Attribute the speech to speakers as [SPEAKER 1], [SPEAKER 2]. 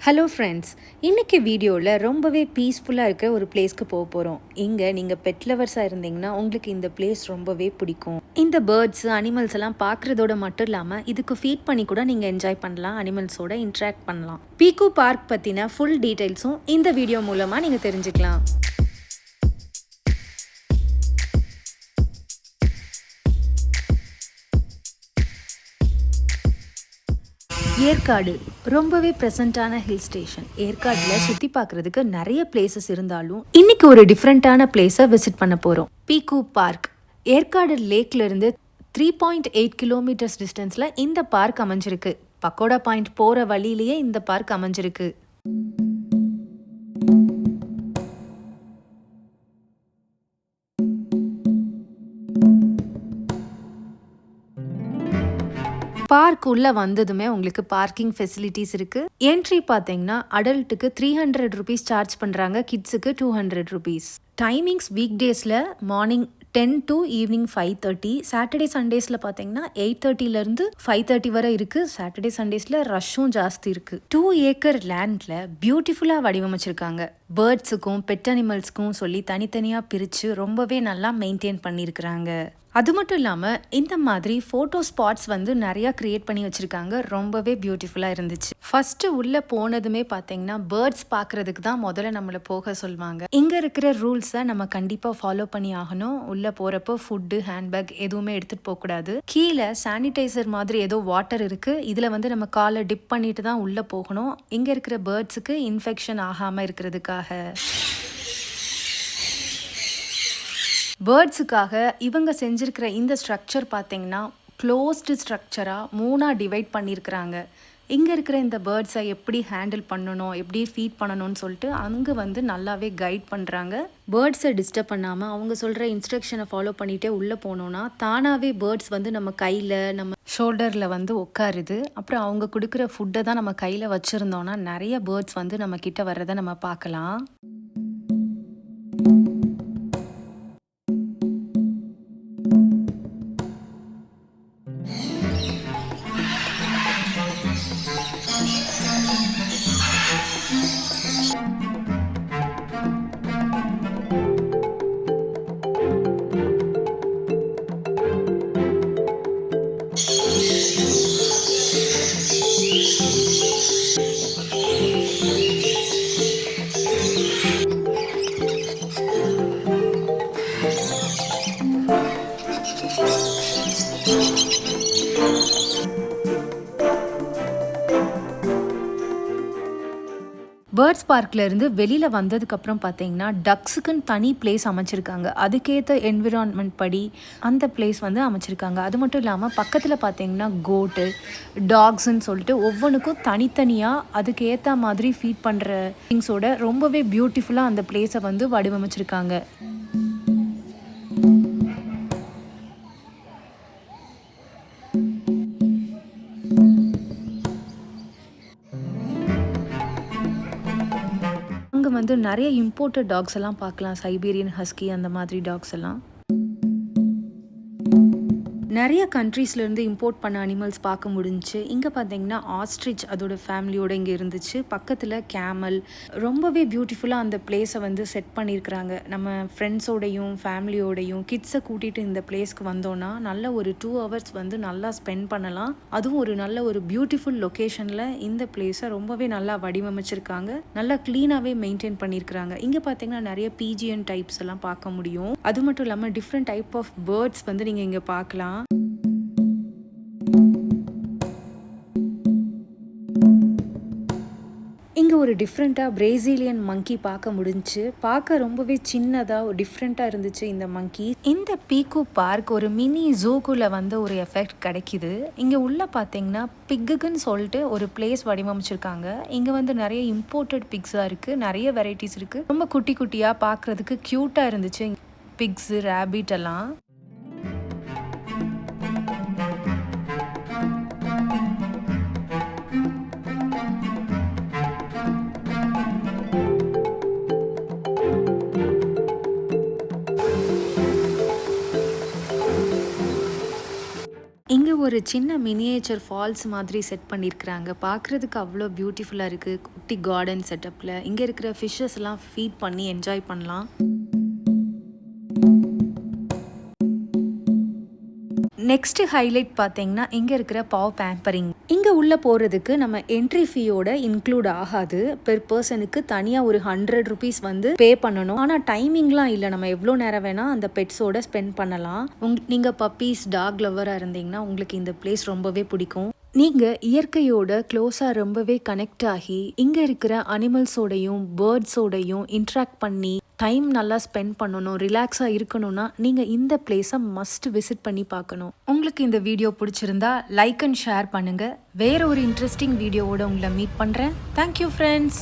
[SPEAKER 1] Hello friends, இன்றைக்கி வீடியோவில் ரொம்பவே பீஸ்ஃபுல்லாக இருக்கிற ஒரு பிளேஸ்க்கு போக போகிறோம். இங்கே நீங்கள் பெட் லவர்ஸாக இருந்தீங்கன்னா உங்களுக்கு இந்த பிளேஸ் ரொம்பவே பிடிக்கும். இந்த பேர்ட்ஸ் அனிமல்ஸ் எல்லாம் பார்க்குறதோட மட்டும் இல்லாமல் இதுக்கு ஃபீட் பண்ணி கூட நீங்கள் என்ஜாய் பண்ணலாம், அனிமல்ஸோட இன்ட்ராக்ட் பண்ணலாம். பீக்கு பார்க் பற்றின ஃபுல் டீட்டெயில்ஸும் இந்த வீடியோ மூலமாக நீங்கள் தெரிஞ்சுக்கலாம். ஏற்காடு ரொம்பவே ப்ரெசண்டான ஹில் ஸ்டேஷன். ஏற்காடில் சுற்றி பார்க்குறதுக்கு நிறைய பிளேசஸ் இருந்தாலும் இன்னைக்கு ஒரு டிஃப்ரெண்ட்டான பிளேஸை விசிட் பண்ண போகிறோம். பீக்கு பார்க் ஏற்காடு லேக்லேருந்து 3.8 கிலோமீட்டர்ஸ் டிஸ்டன்ஸில் இந்த பார்க் அமைஞ்சிருக்கு. பக்கோடா பாயிண்ட் போகிற வழியிலேயே இந்த பார்க் அமைஞ்சிருக்கு. பார்க் உள்ள வந்ததுமே உங்களுக்கு பார்க்கிங் ஃபெசிலிட்டிஸ் இருக்கு. என்ட்ரி பார்த்தீங்கன்னா அடல்ட்டுக்கு 300 ருபீஸ் சார்ஜ் பண்றாங்க, கிட்ஸுக்கு 200 ருபீஸ். டைமிங்ஸ் வீக் டேஸ்ல மார்னிங் 10 to ஈவினிங் 5:30. சாட்டர்டே சண்டேஸில் பார்த்தீங்கன்னா 8:30லேருந்து 5:30 வரை இருக்குது. சாட்டர்டே சண்டேஸில் ரஷ்ஷும் ஜாஸ்தி இருக்குது. 2 ஏக்கர் லேண்டில் பியூட்டிஃபுல்லாக வடிவமைச்சிருக்காங்க. பேர்ட்ஸுக்கும் பெட் அனிமல்ஸ்க்கும் சொல்லி தனித்தனியாக பிரித்து ரொம்பவே நல்லா மெயின்டைன் பண்ணியிருக்கிறாங்க. அது மட்டும் இல்லாமல் இந்த மாதிரி ஃபோட்டோ ஸ்பாட்ஸ் நிறையா க்ரியேட் பண்ணி வச்சுருக்காங்க. ரொம்பவே பியூட்டிஃபுல்லாக இருந்துச்சு. ஃபஸ்ட்டு உள்ளே போனதுமே பார்த்தீங்கன்னா பேர்ட்ஸ் பார்க்குறதுக்கு தான் முதல்ல நம்மளை போக சொல்லுவாங்க. இங்கே இருக்கிற ரூல்ஸை நம்ம கண்டிப்பாக ஃபாலோ பண்ணி ஆகணும். உள்ளே போகிறப்போ ஃபுட்டு, ஹேண்ட்பேக் எதுவுமே எடுத்துகிட்டு போகக்கூடாது. கீழே சானிடைசர் மாதிரி ஏதோ வாட்டர் இருக்குது. இதில் நம்ம காலை டிப் பண்ணிட்டு தான் உள்ளே போகணும். இங்கே இருக்கிற பேர்ட்ஸுக்கு இன்ஃபெக்ஷன் ஆகாமல் இருக்கிறதுக்காக. பேர்ட்ஸுக்காக இவங்க செஞ்சுருக்கிற இந்த ஸ்ட்ரக்சர் பார்த்தீங்கன்னா க்ளோஸ்டு ஸ்ட்ரக்சராக 3ஆக டிவைட் பண்ணியிருக்கிறாங்க. இங்கே இருக்கிற இந்த பேர்ட்ஸை எப்படி ஹேண்டில் பண்ணணும், எப்படி ஃபீட் பண்ணணும்னு சொல்லிட்டு அங்கே நல்லாவே கைட் பண்ணுறாங்க. பேர்ட்ஸை டிஸ்டர்ப் பண்ணாமல் அவங்க சொல்கிற இன்ஸ்ட்ரக்ஷனை ஃபாலோ பண்ணிகிட்டே உள்ளே போனோன்னா தானாகவே பேர்ட்ஸ் நம்ம கையில், நம்ம ஷோல்டரில் உட்காருது. அப்புறம் அவங்க கொடுக்குற ஃபுட்டை தான் நம்ம கையில் வச்சுருந்தோன்னா நிறைய பேர்ட்ஸ் நம்ம கிட்ட வர்றதை நம்ம பார்க்கலாம். பேர்ட்ஸ் பார்க்கில் இருந்து வெளியில் வந்ததுக்கப்புறம் பார்த்தீங்கன்னா டக்ஸுக்குன்னு தனி பிளேஸ் அமைச்சிருக்காங்க. அதுக்கேற்ற என்விரான்மெண்ட் படி அந்த பிளேஸ் அமைச்சிருக்காங்க. அது மட்டும் இல்லாமல் பக்கத்தில் பார்த்தீங்கன்னா கோட்டு, டாக்ஸுன்னு சொல்லிட்டு ஒவ்வொன்றுக்கும் தனித்தனியாக அதுக்கு ஏற்ற மாதிரி ஃபீட் பண்ணுற திங்ஸோட ரொம்பவே பியூட்டிஃபுல்லாக அந்த பிளேஸை வடிவமைச்சிருக்காங்க. அங்கே நிறைய இம்போர்ட்டட் டாக்ஸ் எல்லாம் பார்க்கலாம். சைபீரியன் ஹஸ்கி அந்த மாதிரி டாக்ஸ் எல்லாம் நிறைய கண்ட்ரீஸ்லேருந்து இம்போர்ட் பண்ண அனிமல்ஸ் பார்க்க முடிஞ்சிச்சு. இங்கே பார்த்தீங்கன்னா ஆஸ்ட்ரிச் அதோட ஃபேமிலியோடு இங்கே இருந்துச்சு. பக்கத்தில் கேமல். ரொம்பவே பியூட்டிஃபுல்லாக அந்த பிளேஸை செட் பண்ணியிருக்கிறாங்க. நம்ம ஃப்ரெண்ட்ஸோடையும் ஃபேமிலியோடையும் கிட்ஸை கூட்டிகிட்டு இந்த பிளேஸ்க்கு வந்தோன்னா நல்ல ஒரு 2 hours நல்லா ஸ்பெண்ட் பண்ணலாம். அதுவும் ஒரு நல்ல ஒரு பியூட்டிஃபுல் லொக்கேஷனில் இந்த பிளேஸை ரொம்பவே நல்லா வடிவமைச்சிருக்காங்க. நல்லா க்ளீனாகவே மெயின்டைன் பண்ணியிருக்கிறாங்க. இங்கே பார்த்தீங்கன்னா நிறைய பிஜிஎன் டைப்ஸ் எல்லாம் பார்க்க முடியும். அது மட்டும் இல்லாமல் டிஃப்ரெண்ட் டைப் ஆஃப் பேர்ட்ஸ் நீங்கள் இங்கே பார்க்கலாம். இங்கே ஒரு டிஃப்ரெண்ட்டாக பிரேசிலியன் மங்கி பார்க்க முடிஞ்சிச்சு. பார்க்க ரொம்பவே சின்னதாக ஒரு டிஃப்ரெண்ட்டாக இருந்துச்சு இந்த மங்கி. இந்த பீக்கு பார்க் ஒரு மினி ஜூக்குள்ளே ஒரு எஃபெக்ட் கிடைக்கிது. இங்கே உள்ளே பார்த்தீங்கன்னா பிக்குன்னு சொல்லிட்டு ஒரு பிளேஸ் வடிவமைச்சிருக்காங்க. இங்கே நிறைய இம்போர்ட்டட் பிக்ஸாக இருக்குது. நிறைய வெரைட்டிஸ் இருக்குது. ரொம்ப குட்டி குட்டியாக பார்க்குறதுக்கு க்யூட்டாக இருந்துச்சு பிக்ஸு, ரேபிட் எல்லாம். ஒரு சின்ன மினியேச்சர் ஃபால்ஸ் மாதிரி செட் பண்ணியிருக்கிறாங்க. பார்க்குறதுக்கு அவ்வளோ பியூட்டிஃபுல்லாக இருக்குது. குட்டி கார்டன் செட்டப்பில் இங்கே இருக்கிற ஃபிஷ்ஷஸ்லாம் ஃபீட் பண்ணி என்ஜாய் பண்ணலாம். நெக்ஸ்ட் ஹைலைட் பார்த்தீங்கன்னா இங்கே இருக்கிற பாவ் பேம்பரிங். இங்கே உள்ளே போகிறதுக்கு நம்ம என்ட்ரி ஃபீயோட இன்க்ளூட் ஆகாது. பெர் பர்சனுக்கு தனியாக ஒரு 100 rupees வந்து பே பண்ணணும். ஆனால் டைமிங்லாம் இல்லை, நம்ம எவ்வளோ நேரம் வேணால் அந்த பெட்ஸோட ஸ்பெண்ட் பண்ணலாம். நீங்கள் பப்பீஸ் டாக் லவராக இருந்தீங்கன்னா உங்களுக்கு இந்த பிளேஸ் ரொம்பவே பிடிக்கும். நீங்கள் இயற்கையோட க்ளோஸாக ரொம்பவே கனெக்ட் ஆகி இங்கே இருக்கிற அனிமல்ஸோடையும் பேர்ட்ஸோடையும் இன்ட்ராக்ட் பண்ணி டைம் நல்லா ஸ்பெண்ட் பண்ணணும், ரிலாக்ஸாக இருக்கணும்னா நீங்கள் இந்த பிளேஸை மஸ்ட் விசிட் பண்ணி பார்க்கணும். உங்களுக்கு இந்த வீடியோ பிடிச்சிருந்தா லைக் அண்ட் ஷேர் பண்ணுங்கள். வேற ஒரு இன்ட்ரெஸ்டிங் வீடியோவோட உங்களை மீட் பண்ணுறேன். Thank you friends.